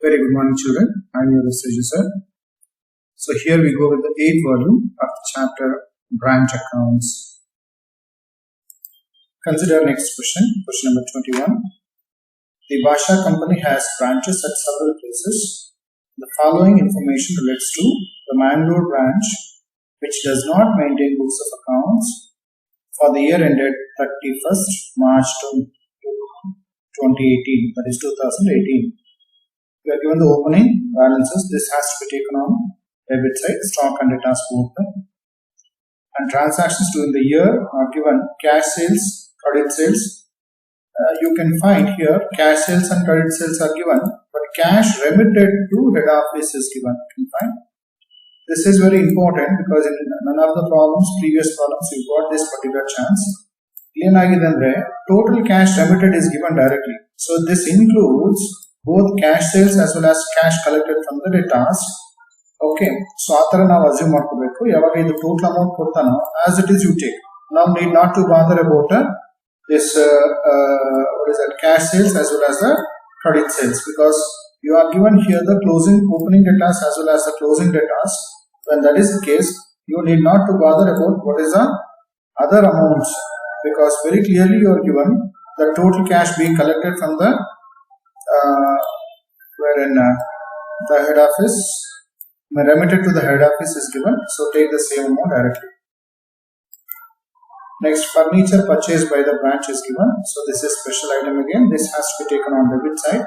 Very good morning, children. I am your researcher, sir. So here we go with the 8th volume of the chapter Branch Accounts. Consider next question, question number 21. The Basha company has branches at several places. The following information relates to the Mangalore branch, which does not maintain books of accounts for the year ended 31st March 2018, that is 2018. We are given the opening balances. This has to be taken on debit side, stock and debtors both. And transactions during the year are given cash sales, credit sales. You can find here cash sales and credit sales are given, but cash remitted to head office is given. You can find. This is very important because in none of the previous problems, you got this particular chance. Total cash remitted is given directly. So this includes both cash sales as well as cash collected from the debtors. Okay, so after now assume the total amount as it is you take. Now need not to bother about this cash sales as well as the credit sales, because you are given here the opening debtors as well as the closing debtors. When that is the case, you need not to bother about what is the other amounts, because very clearly you are given the total cash being collected from the wherein the head office, remitted to the head office is given, so take the same amount directly. Next, furniture purchased by the branch is given, so this is special item again. This has to be taken on debit side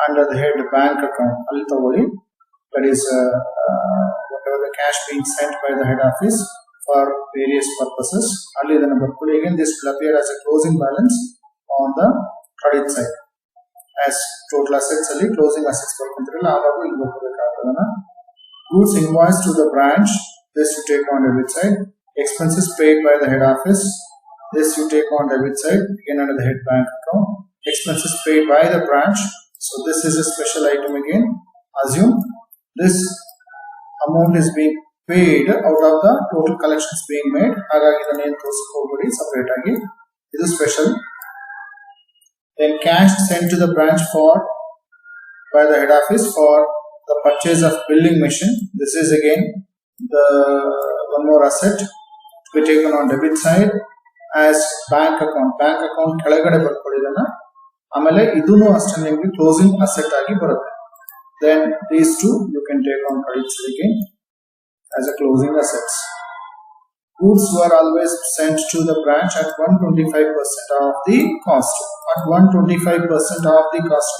under the head bank account. That is whatever the cash being sent by the head office for various purposes. Again, this will appear as a closing balance on the credit side. As total assets ali closing assets goods invoiced to the branch, this you take on debit side. Expenses paid by the head office, this you take on debit side, again under the head bank account. Expenses paid by the branch, so this is a special item again. Assume this amount is being paid out of the total collections being made. Separate again. This is special. Then cash sent to the branch by the head office for the purchase of billing machine. This is again the one more asset to be taken on debit side as bank account. Bank account ಕೆಳಗಡೆ ಬರ್ಕೊಳ್ಳಿದನ್ನ ಆಮೇಲೆ ಇದೂನು ಅಷ್ಟೇ ನಿಮಗೆ closing asset ಆಗಿ ಬರುತ್ತೆ. Then these two you can take on credit side again as a closing assets. Goods were always sent to the branch at 125% of the cost. At 125% of the cost.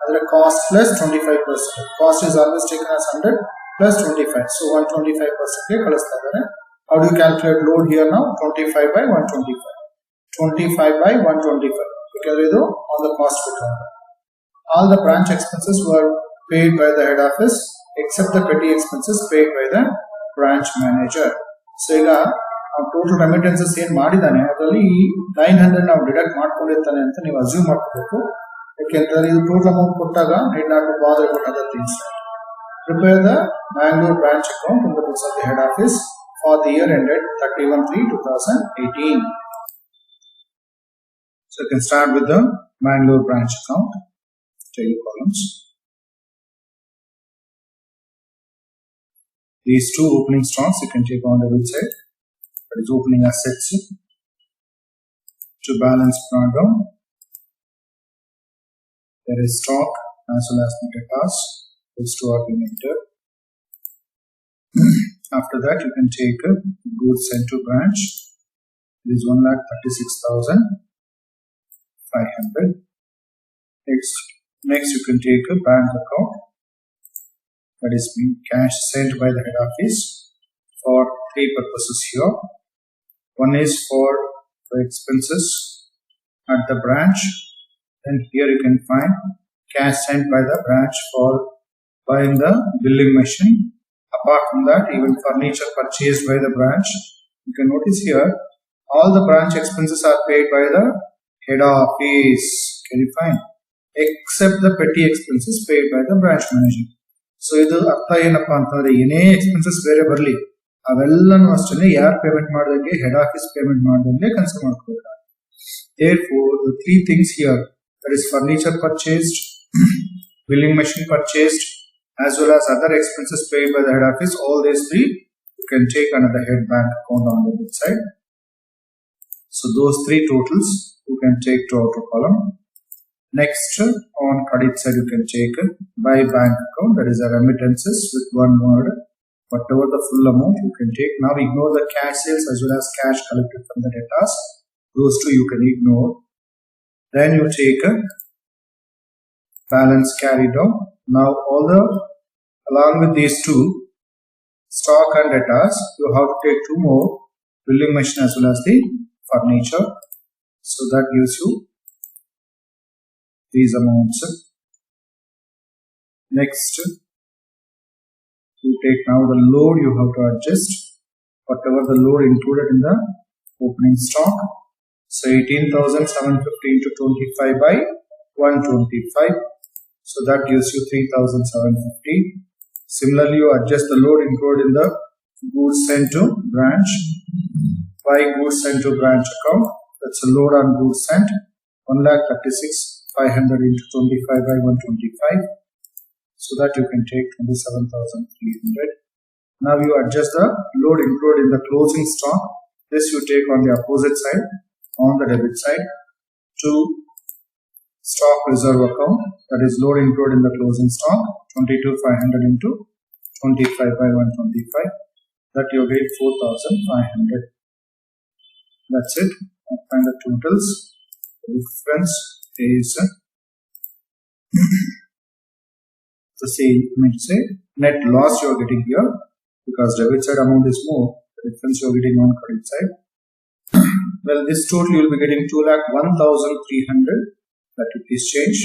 Other cost plus 25%. Cost is always taken as 100 plus 25. So 125%. How do you calculate load here now? 25 by 125. 25 by 125. Because on the cost return. All the branch expenses were paid by the head office except the petty expenses paid by the branch manager. So ಈಗ total remittances ಏನ್ ಮಾಡಿದಾನೆ ಅದರಲ್ಲಿ 900 ನಾವು deduct ಮಾಡ್ಕೊಂಡಿರ್ತಾನೆ ಅಂತ ನೀವು assume ಮಾಡ್ಕೋಬೇಕು. ಯಾಕೆಂದ್ರೆ ಇದು ಟೋಟಲ್ ಅಮೌಂಟ್ ಕೊಟ್ಟಾಗ need not to bother about other things. Prepare the Mangalore branch account in the books of the head office for the year ended 31/3/2018. So you can start with the Mangalore branch account. Take columns. These two opening stocks you can take on the website. That is opening assets to balance brought down. There is stock as well as debtors. Those two are being entered. After that, you can take goods sent to branch. It is 1,36,500. Next, you can take a bank account. That is being cash sent by the head office for three purposes here. One is for the expenses at the branch. Then here you can find cash sent by the branch for buying the billing machine. Apart from that, even furniture purchased by the branch. You can notice here all the branch expenses are paid by the head office. Can you find? Except the petty expenses paid by the branch manager. So ಇದು ಅರ್ಥ ಏನಪ್ಪಾ ಅಂತಂದ್ರೆ ಏನೇ expenses ಬೇರೆ ಬರಲಿ ಅವೆಲ್ಲನೂ ಅಷ್ಟೇ ಯಾರು ಪೇಮೆಂಟ್ ಮಾಡಿದಂಗೆ ಹೆಡ್ ಆಫೀಸ್ ಪೇಮೆಂಟ್ ಮಾಡಿದಂಗೆ ಕನ್ಸಿಡರ್ ಮಾಡ್ಕೋಬೇಕು. Therefore, the three things here, that is furniture purchased, billing machine purchased, as well as other expenses paid by the head office. All these three you can take under the head bank account on the debit side. So those three totals you can take to outer column. Next, on credit side you can take by bank account, that is a remittances with one word. Whatever the full amount you can take. Now ignore the cash sales as well as cash collected from the debtors. Those two you can ignore. Then you take a balance carried out. Now along with these two, stock and debtors, you have to take two more, billing machine as well as the furniture. So that gives you these amounts. Next, you take now the load, you have to adjust whatever the load included in the opening stock. So 18,750 into 25 by 125. So that gives you 3,750. Similarly, you adjust the load included in the goods sent to branch by goods sent to branch account. That's a load on goods sent 1,36,500 into 25 by 125. So that you can take 27,300. Now you adjust the load included in the closing stock. This you take on the opposite side, on the debit side, to stock reserve account. That is load included in the closing stock 22,500 into 25 by 125. That you get 4,500. That's it. Find the totals. The difference is the same. Net loss you are getting here because debit side amount is more. The difference you are getting on credit side. Well, this total you will be getting 2,01,300. That will please change.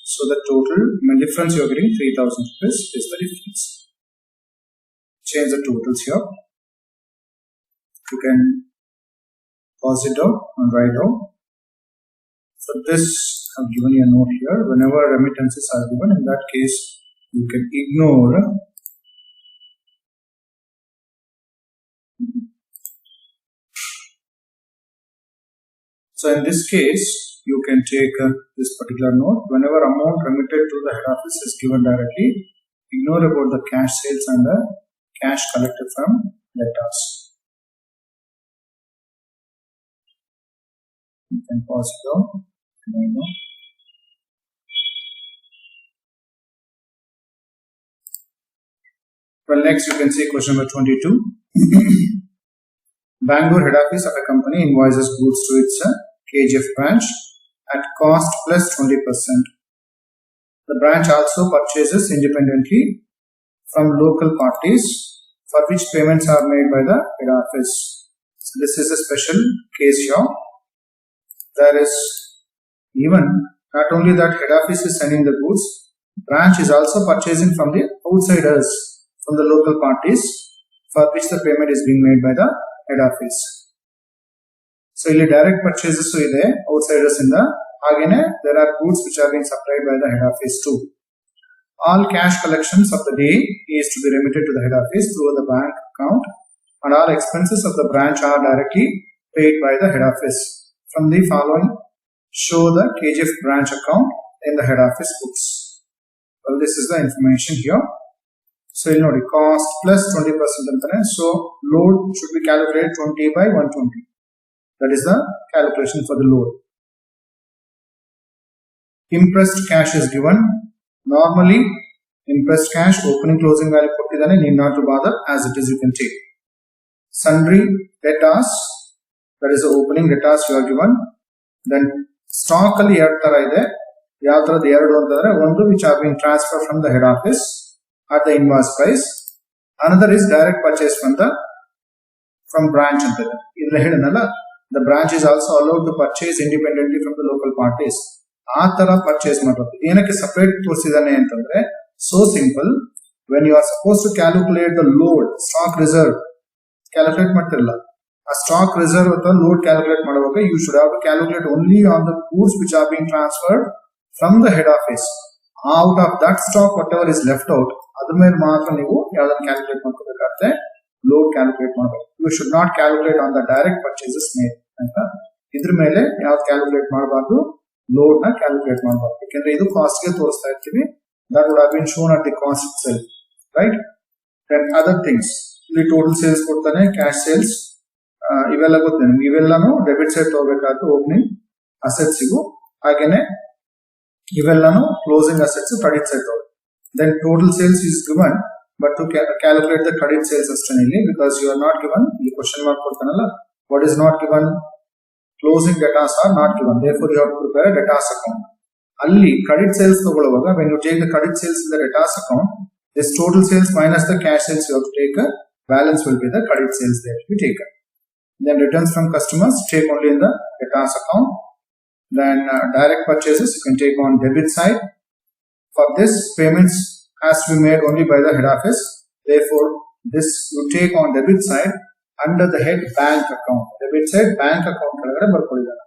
So the total difference you are getting 3,000 rupees is the difference. Change the totals here. You can pause it down and write down. For this, I have given you a note here. Whenever remittances are given, in that case, you can ignore so in this case, you can take this particular note. Whenever amount remitted to the head office is given directly, ignore about the cash sales and the cash collected from debtors. You can pause it down. Well, next you can see question number 22. Bangalore head office of a company invoices goods to its KGF branch at cost plus 20%. The branch also purchases independently from local parties for which payments are made by the head office. So this is a special case here. There is even not only that head office is sending the goods, branch is also purchasing from the outsiders, from the local parties for which the payment is being made by the head office. So ಇಲ್ಲಿ direct purchases ಇದೆ, outsiders ಇಂದ, ಹಾಗೇನೆ there are goods which are being supplied by the head office too. All cash collections of the day is to be remitted to the head office through the bank account, and all expenses of the branch are directly paid by the head office. From the following, show the KGF branch account in the head office books. Well, this is the information here. So you'll note cost plus 20%. So load should be calculated 20 by 120. That is the calculation for the load. Impressed cash is given. Normally, impressed cash opening closing value kottidane, need not to bother, as it is you can take. Sundry debtors, that is the opening debtors you are given. Then stock alli ಎರಡು ತರ ಇದೆ. ಯಾವ ತರದ ಎರಡು ಅಂತಂದ್ರೆ, ಒಂದು which are being transferred from the head office at the invoice price. Another is direct purchase from branch anta. Idra hedanalla, the branch is also allowed to purchase independently from the local parties. ಆ ತರ purchase ಮಾಡಬೇಕು. ಏನಕ್ಕೆ separate ತೋರಿಸಿದಾನೆ ಅಂತಂದ್ರೆ, so simple, when you are supposed to calculate the load, stock reserve calculate ಮಾಡ್ತಿರಲ್ಲ, ಆ stock reserve ಅಥವಾ load calculate ಮಾಡುವಾಗ you should have to calculate only on the goods which are being transferred from the head office. Out of that stock whatever is left out, ಅದ್ರ ಮೇಲೆ ಮಾತ್ರ ನೀವು ಯಾವ್ದನ್ನ calculate ಮಾಡ್ಕೋಬೇಕಾಗುತ್ತೆ, ಲೋಡ್ ಕ್ಯಾಲ್ಕುಲೇಟ್ ಮಾಡಬೇಕು. You should not calculate on the direct purchases made ಅಂತ. ಇದ್ರ ಮೇಲೆ ಯಾವ್ದು ಕ್ಯಾಲ್ಕುಲೇಟ್ ಮಾಡಬಾರ್ದು, ಲೋಡ್ ನ ಕ್ಯಾಲ್ಕುಲೇಟ್ ಮಾಡಬಾರ್ದು. ಯಾಕಂದ್ರೆ ಇದು ಕಾಸ್ಟ್ ಗೆ ತೋರಿಸ್ತಾ ಇರ್ತೀವಿ, that would have been shown at the cost itself, right? Then other things, the total sales ಕೊಡ್ತಾನೆ, cash sales, ಇವೆಲ್ಲ ಗೊತ್ತೇ ನಿಮ್ಗೆ. ಇವೆಲ್ಲನೂ ಡೆಬಿಟ್ ಸೈಡ್ ತಗೋಬೇಕಾದ್ರೆ ಓಪನಿಂಗ್ ಅಸೆಟ್ಸ್ ಇವು, ಹಾಗೇನೆ ಇವೆಲ್ಲನೂ ಕ್ಲೋಸಿಂಗ್ ಅಸೆಟ್ಸ್ ಕ್ರೆಡಿಟ್ ಸೈಡ್ ತಗೋಬೇಕು. Then total sales is given, but to calculate the credit sales ಅಷ್ಟೇ ಇಲ್ಲಿ, because you are not given, ಈ ಕ್ವಶನ್ ಮಾರ್ಕ್ ಕೊಡ್ತಾನಲ್ಲ, what is not given, closing debtors are not given, therefore you have to prepare a debtors account. ಅಲ್ಲಿ credit sales ತಗೊಳ್ಳುವಾಗ when you take the credit sales in the debtors account, this total sales minus the cash sales you have to take, a balance will be the credit sales that will be taken. Then returns from customers take only in the debtors account. Then direct purchases you can take on debit side. For this, payments has to be made only by the head office, therefore this you take on debit side under the head bank account. Debit side bank account ಕೆಳಗಡೆ ಬರ್ಕೊಳ್ಳಿದ್ದಾರೆ,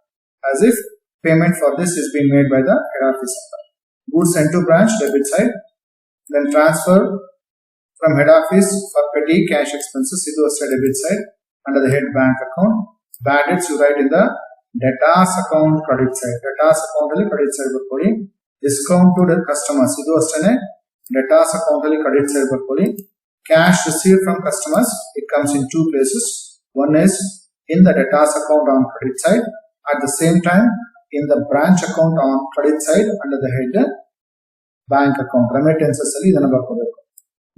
as if payment for this is being made by the head office. Goods sent to branch, debit side. Then transfer from head office for petty cash expenses, ಇದು ಅಷ್ಟೇ debit side under the head bank account. Bad debts you write in the debtors account credit side. Debtors account ಅಲ್ಲಿ credit side ಬರ್ಕೊಳ್ಳಿ. Discount to the customers, ಇದು ಅಷ್ಟೇ debtors account ಅಲ್ಲಿ credit side ಬರ್ಕೊಳ್ಳಿ. Cash received from customers, it comes in two places. One is in the debtors account on credit side, at the same time in the branch account on credit side under the head bank account. Remittances ಅಲ್ಲಿ ಇದನ್ನ ಬರ್ಕೋಬೇಕು.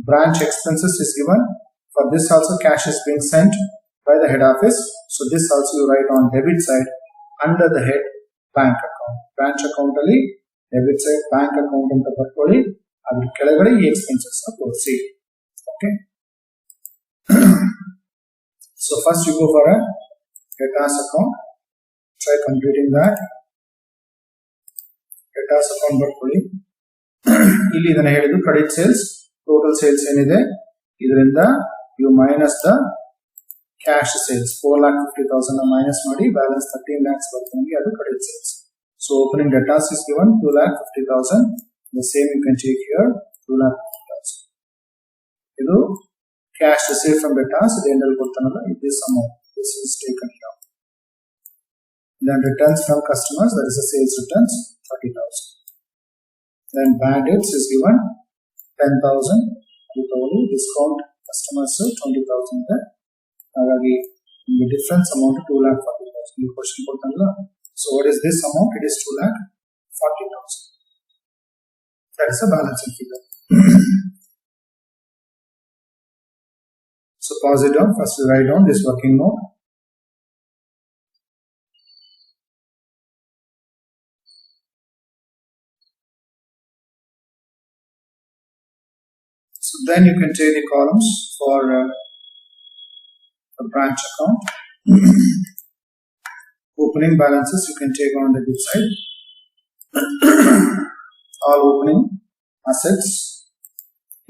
Branch expenses is given, for this also cash is being sent by the head office, so this also you write on debit side under the head bank account. Branch account ಅಲ್ಲಿ debit side bank account ಅಂತ ಬರ್ಕೊಳ್ಳಿ, ಅದ್ರ ಕೆಳಗಡೆ ಈ expenses ತೋರಿಸಿ. Okay. So first you go for a debtors account, try completing that. Debtors account ಬರ್ಕೊಳ್ಳಿ. ಇಲ್ಲಿ ಇದನ್ನ ಹೇಳಿದ್ದು ಕ್ರೆಡಿಟ್ ಸೇಲ್ಸ್, ಟೋಟಲ್ ಸೇಲ್ಸ್ ಏನಿದೆ ಇದರಿಂದ you minus the cash sales, 4,50,000 minus ಮಾಡಿ ಬ್ಯಾಲೆನ್ಸ್ 13 lakhs ಬರ್ತದೆ, ಅದು credit sales. So opening debtors is given 2,50,000. The same you can take here, 2,50,000. ಇದು cash received from debtors, endal ಕೊಡ್ತಾನಲ್ಲ, this amount, this is taken here. Then returns from customers, that is the sales returns, 30,000. Then bad debts is given 10,000. Discount customers 20,000 there. ಹಾಗಾಗಿ the difference amount 2,40,000. ಈ question ಕೊಡ್ತಾನಲ್ಲ, so what is this amount? It is 2,40,000. That is a balancing figure. So pause it down. First we write down this working note. So then you can take the columns for the branch account. Opening balances you can take on the debit side. All opening assets.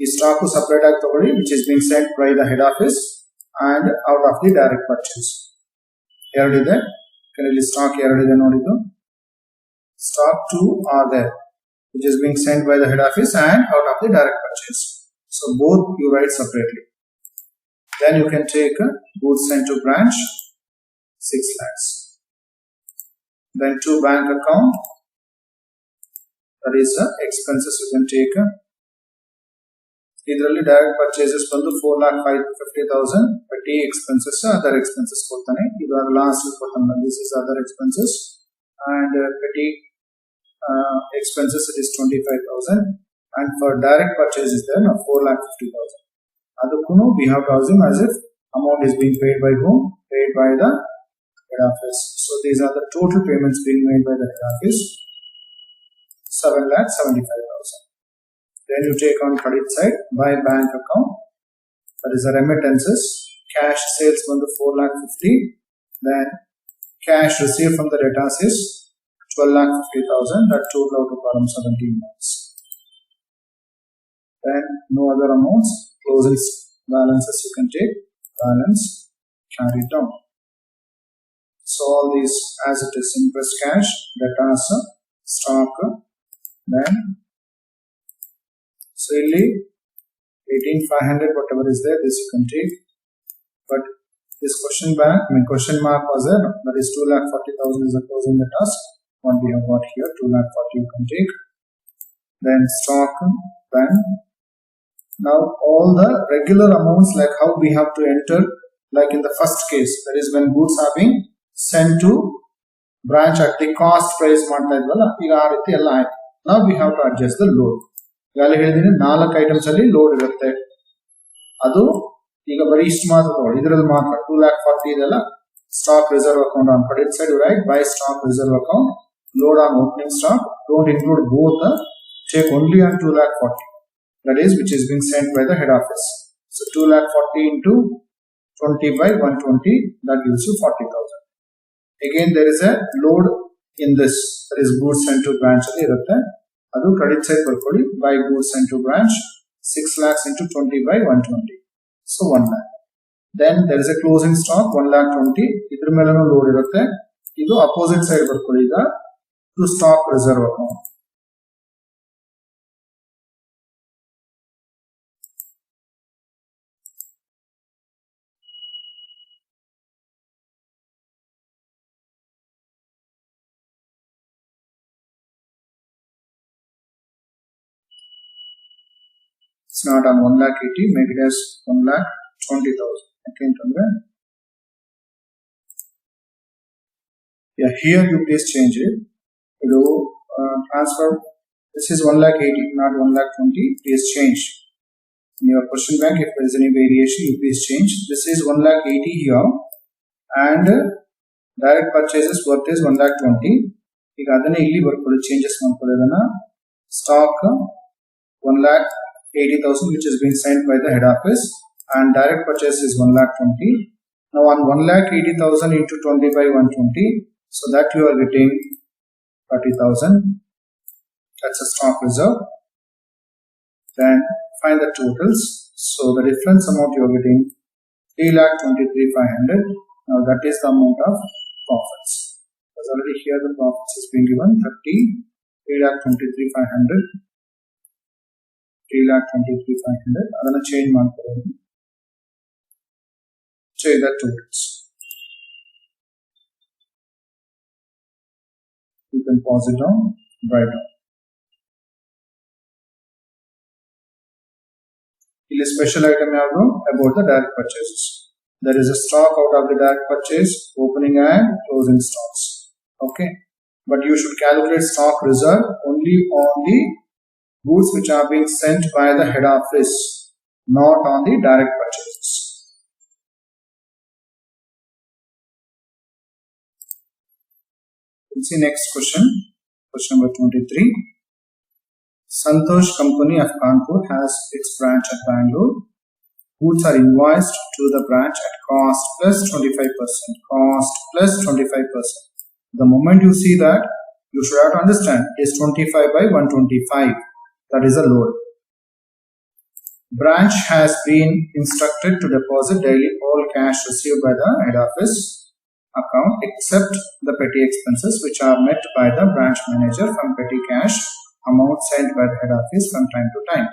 The stock to separate activity which is being sent by the head office and out of the direct purchase. Erradiದೆ, ಕೆಲವು stock erradiದೆ ನೋಡಿದ್ದು. Stock 2 are there which is being sent by the head office and out of the direct purchase. So both you write separately. Then you can take goods sent to branch 6 lakhs. Then to bank account, that is expenses you can take. ಇದರಲ್ಲಿ direct purchases ಬಂದು 4,50,000, petty expenses, other expenses ಕೊಡ್ತಾನೆ. ಇದು last ಕೊಡ್ತಾನೆ, this is other expenses and petty expenses it is 25,000, and for direct purchase is there 4,50,000. ಅದಕ್ಕೂ we have to assume as if amount is being paid by whom? Paid by the head office. So these are the total payments being made by the head office, 7,75,000. Then you take on credit side by bank account, that is the remittances. Cash sales from the 4,50,000. Then cash received from the debtors is 12,50,000. That total out to column 17 months. Then no other amounts. Closing balances you can take. Balance, carry down. So all these as it is: interest, cash, debtors, stock. Then so ಇಲ್ಲಿ 18,500 whatever is there, this you can take. But this question mark was there, that is 2,40,000 is the closing debtors. What we have got here, 2,40,000 you can take. then stock, then now all the regular amounts, like how we have to enter, like in the first case, that is when goods are being sent to branch at the cost price ಮಾಡ್ತಾ ಇದ್ವಲ್ಲ, ಈಗ ಆ ರೀತಿ ಎಲ್ಲ ಆಯ್ತು. Now we have to adjust the load. ಈಗಾಗಲೇ ಹೇಳಿದೀನಿ 4 items ಅಲ್ಲಿ load ಇರುತ್ತೆ, ಅದು ಈಗ ಬರೀ ಇಷ್ಟು ಮಾತ್ರ ತಗೊಳ್ಳಿ, ಇದರಲ್ಲಿ ಮಾತ್ರ 2,40,000 ಇದೆಲ್ಲ stock reserve account on credit side, you write buy stock reserve account, load on opening stock, don't include both, check only on 2,40,000, that is which is being sent by the head office. So 2,40,000 into 20 by 120, that gives you 40,000. Again there is a load in this, that is goods sent to branch ಅಲ್ಲಿ ಇರುತ್ತೆ, ಅದು credit side ಬರ್ಕೊಳ್ಳಿ, buy goods sent to branch 6 lakhs into 20 by 120, so 1 lakh. Then there is a closing stock 1,20,000, ಇದ್ರ ಮೇಲೆನೂ load ಇರುತ್ತೆ, ಇದು opposite side ಬರ್ಕೊಳ್ಳಿ ಈಗ to stock reserve account. It's not on 1,80,000, make it as 1,20,000. Okay, yeah, here you please change it. You do transfer. This is 1,80,000, not 1,20,000. Please change. In your question bank, if there is any variation, you please change. This is 1,80,000 here, and direct purchases worth is 1,20,000. ಈಗ ಅದನ್ನೇ ಇಲ್ಲಿ ಬರ್ಕೊಳ್ಳಿ, changes ಮಾಡ್ಕೊಳ್ಳೋದನ್ನ stock 1,80,000 which is being sent by the head office, and direct purchase is 1,20,000. Now on 1,80,000 into 20 by 120, so that you are getting 30,000. That's a stock reserve. Then find the totals. So the difference amount you are getting 3,23,500. Now that is the amount of profits. Because already here the profits is being given 3,23,500. 3,23,500. ಅದನ್ನ change ಮಾಡ್ಕೊಳ್ಳೋದು. Change the totals. You can pause it down, write down. ಇಲ್ಲಿ special item ಯಾವುದು? About the direct purchases. There is a stock out of the direct purchase, opening and closing stocks. Okay, but you should calculate stock reserve only on the goods which are being sent by the head office, not on the direct purchases. We'll see next question. Question number 23. Santosh Company of Kanpur has its branch at Bangalore. Goods are invoiced to the branch at cost plus 25%. Cost plus 25%. The moment you see that, you should have to understand is 25 by 125. That is a load. Branch has been instructed to deposit daily all cash received by the head office account except the petty expenses which are met by the branch manager from petty cash amount sent by the head office from time to time.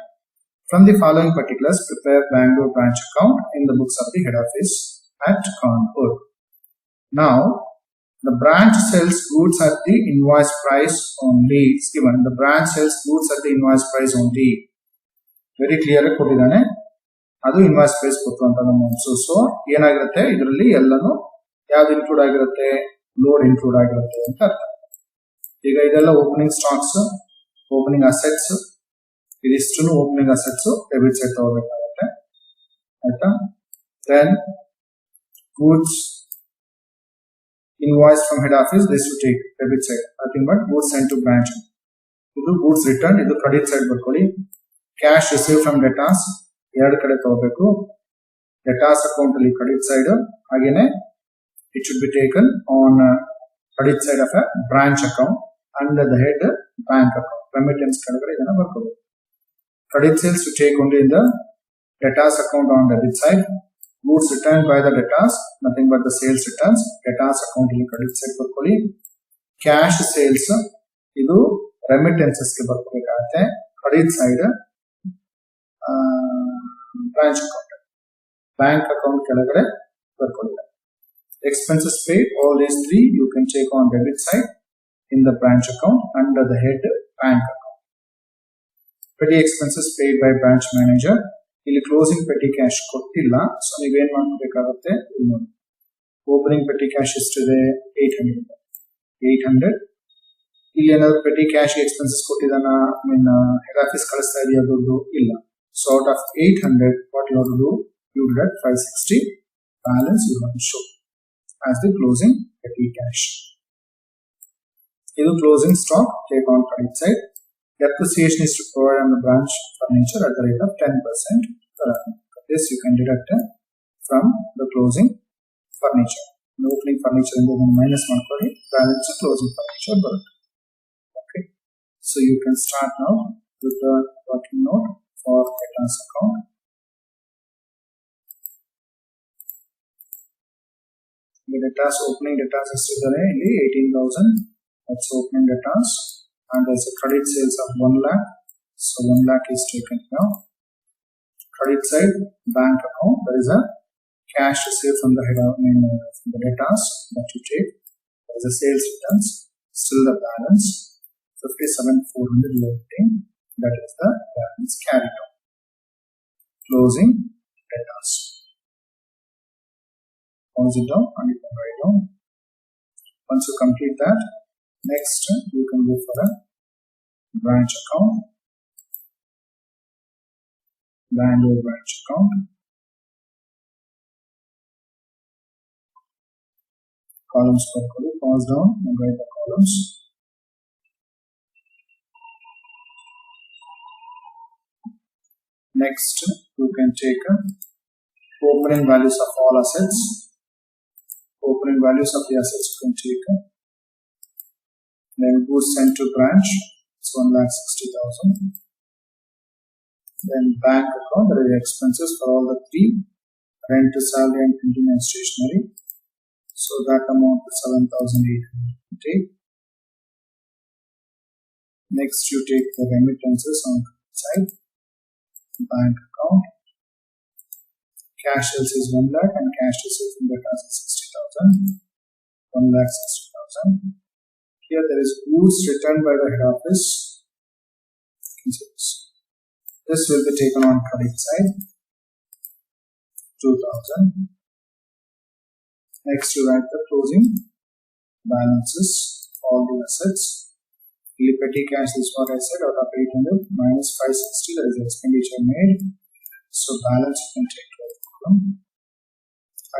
From the following particulars, prepare Bangalore branch account in the books of the head office at Kanpur. Now, the branch sells goods at the invoice price only. It's given the branch sells goods at the invoice price only. Very clear ಕೊಟ್ಟಿದ್ದಾನೆ, ಅದು invoice price ಕೊಟ್ಟಂತ amount. So ಏನಾಗಿರುತ್ತೆ ಇದರಲ್ಲಿ ಎಲ್ಲಾನು ಯಾವ್ದು include ಆಗಿರುತ್ತೆ, load include ಆಗಿರುತ್ತೆ ಅಂತ ಅರ್ಥ. ಈಗ ಇದೆಲ್ಲ ಓಪನಿಂಗ್ ಸ್ಟಾಕ್ಸ್, ಓಪನಿಂಗ್ ಅಸೆಟ್ಸ್, ಇದಿಷ್ಟು ಓಪನಿಂಗ್ ಅಸೆಟ್ಸ್ ಡೆಬಿಟ್ ಸೈಡ್ ತಗೋಬೇಕಾಗುತ್ತೆ, ಆಯ್ತಾ. Then goods invoice from head office, this to take debit side, nothing but goods sent to branch. ಇದು goods return, ಇದು ಕ್ರೆಡಿಟ್ ಸೈಡ್ ಬರ್ಕೊಳ್ಳಿ. ಕ್ಯಾಶ್ ರಿಸೀವ್ ಫ್ರಮ್ ಡೆಟಾಸ್ ಎರಡು ಕಡೆ ತಗೋಬೇಕು. ಡೆಟಾಸ್ account ಅಲ್ಲಿ ಕ್ರೆಡಿಟ್ ಸೈಡ್, ಹಾಗೇನೆ it should be taken on credit side of a branch account under the head bank account. Remittance ಕೆಳಗಡೆ ಇದನ್ನ ಬರ್ಕೋಬೇಕು. Credit sales to take only in the debtors account on debit side. Goods returned by the debtors, nothing but the sales returns. Debtors account ಇಲ್ಲಿ credit side ಬರ್ಕೊಳ್ಳಿ. Cash sales ಇದು remittances ಗೆ ಬರ್ಕೋಬೇಕಾಗುತ್ತೆ. Credit side branch account, bank account ಕೆಳಗಡೆ ಬರ್ಕೊಳ್ಳಿ. Expenses paid, all these three you can take on debit side in the branch account under the head bank account. petty expenses paid by branch manager. ಇಲ್ಲಿ closing petty cash ಕೊಟ್ಟಿಲ್ಲ, so ನೀವೇನ್ ಮಾಡ್ಬೇಕಾಗುತ್ತೆ ನೋಡಿ. Opening petty cash ಎಷ್ಟಿದೆ? 800. ಇಲ್ಲಿ ಏನಾದ್ರು petty cash expenses ಕೊಟ್ಟಿದ್ದಾನ? Head office ಕಳಿಸ್ತಾ ಇದೆಯಾ ದುಡ್ಡು? ಇಲ್ಲ. So out of 800, what you have to do? You will get 560. Balance you want to show as the closing petty cash. This closing stock, take on credit side. Depreciation is to provide on the branch furniture at the rate of 10% per annum. This you can deduct from the closing furniture. The opening furniture and then minus one balance closing furniture. Okay. So you can start now with the working note for debtors account. The debtors opening debtors is 18,000. That's opening debtors. And there's a credit sales of 1 lakh. So 1 lakh is taken now. Credit side, bank account. There is a cash received from the head of from the debtors that you take. There is a sales returns. Still the balance 57,400 you are paying. That is the balance carried out. Closing debtors. Close it down and you can write down. Once you complete that, next you can go for a branch account. Bangalore branch account. Columns per column. Pause down and write the columns. Next, you can take opening values of all assets. Opening values of the assets you can take. Then goods sent to branch, it's 1,60,000. Then bank account, there are expenses for all the three: rent, salary, and printing and stationery. So that amount is 7,800 take. Next, you take the remittances on the side. Bank account. Cash sales is 1 lakh and cash received from debtors is 60,000. 1,60,000. Here there is goods returned by the head office. This will be taken on credit side. 2,000. Next you write the closing balances, all the assets. Petty cash is what I said, out of 800 minus 560, there is expenditure made. So balance you can take to the column.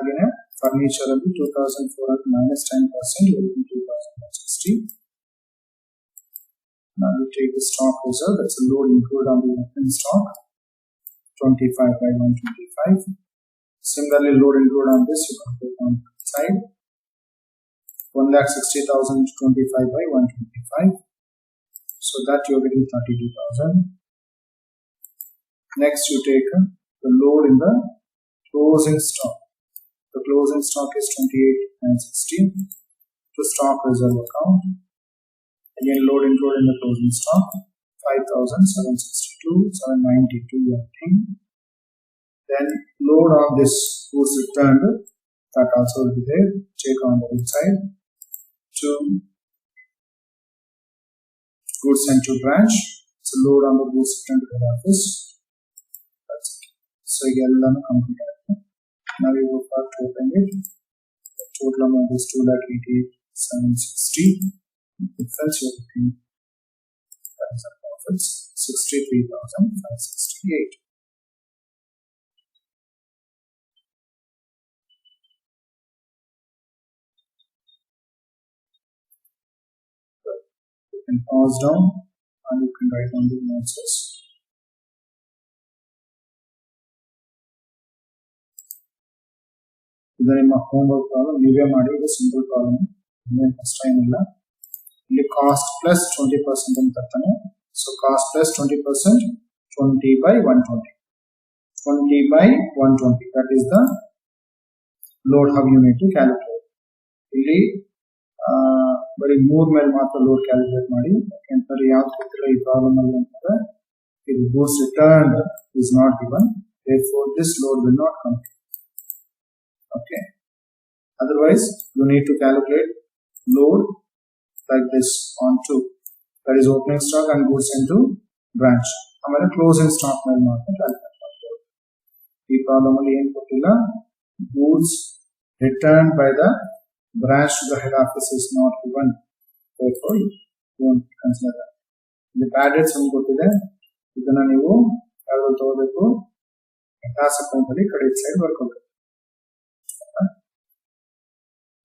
Again, furniture will be 2,400 minus 10%, will be 2,160. Now we take the stock reserve, that's a load included on the opening stock, 25 by 125. Similarly, load included on this, you can put on the side, 1,60,000 25 by 125. So that you are getting 32,000. Next you take the load in the closing stock. The closing stock is 28,960 to stock reserve account. Again, load included in the closing stock 5,762, 792 everything. Then load on this goods returned, that also will be there. Check on the inside. 2 goods sent to branch. So load on the goods returned to the office. That's it. So yellow complete. Now we go for to open it. The total amount is 2,88,760. Difference you are getting as a profits 63,568. You can pause down and you can write down the answers. ಇದು ನಿಮ್ಮ homework problem, ನೀವೇ ಮಾಡಿ. ಇದು simple problem, ಇನ್ನೇನು ಕಷ್ಟ ಏನಿಲ್ಲ. ಇಲ್ಲಿ cost plus 20% ಅಂತ ತರ್ತಾನೆ. So cost plus 20%, 20 by 120. 20 by 120, that is the load how you need to calculate. ಇಲ್ಲಿ ಬರೀ 3 ಮೇಲೆ ಮಾತ್ರ ಲೋಡ್ ಕ್ಯಾಲ್ಕುಲೇಟ್ ಮಾಡಿ. ಯಾಕೆಂದ್ರೆ ಯಾವ್ದು ಗೊತ್ತಿಲ್ಲ ಈ ಪ್ರಾಬ್ಲಮ್ ಅಲ್ಲಿ ಅಂತಂದ್ರೆ ಇದು goods returned is not given, therefore this load will not come. Okay, otherwise you need to calculate load like this on 2, that is opening stock and goods into branch. ಆಮೇಲೆ closing stock ಮೇಲೆ ಮಾತ್ರ calculate ಮಾಡ್ಬೋದು. ಈ problem ಅಲ್ಲಿ ಏನು ಕೊಟ್ಟಿಲ್ಲ, goods return by the branch to the head office is not given, therefore you won't consider that. ಇಲ್ಲಿ ಬ್ಯಾಡ್ debts ಒಂದು ಕೊಟ್ಟಿದೆ, ಇದನ್ನ ನೀವು ಯಾವ್ದು ತಗೋಬೇಕು, ಕ್ಲಾಸ್ ಅಕೌಂಟ್ ಅಲ್ಲಿ ಕ್ರೆಡಿಟ್ ಸೈಡ್ ಬರ್ಕೋಬೇಕು.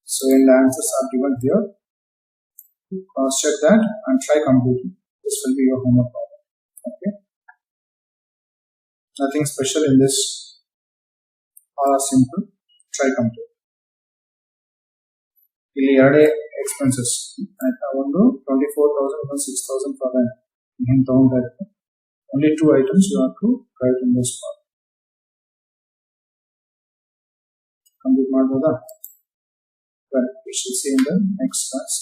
So in the answers are given here. Cross check that and try completing. This will be your homework problem. Okay. Nothing special in this. All are simple. Try complete. ಇಲ್ಲಿ ಎರಡೇ expenses ಆಯ್ತಾ, ಒಂದು 24,000 ಒಂದು 6,000 for ಹಿಂಗೆ ತಗೊಂಡ್ರೆ only 2 items you have to write in this part. Complete ಮಾಡ್ಬೋದಾ? Well, we shall see in the next class.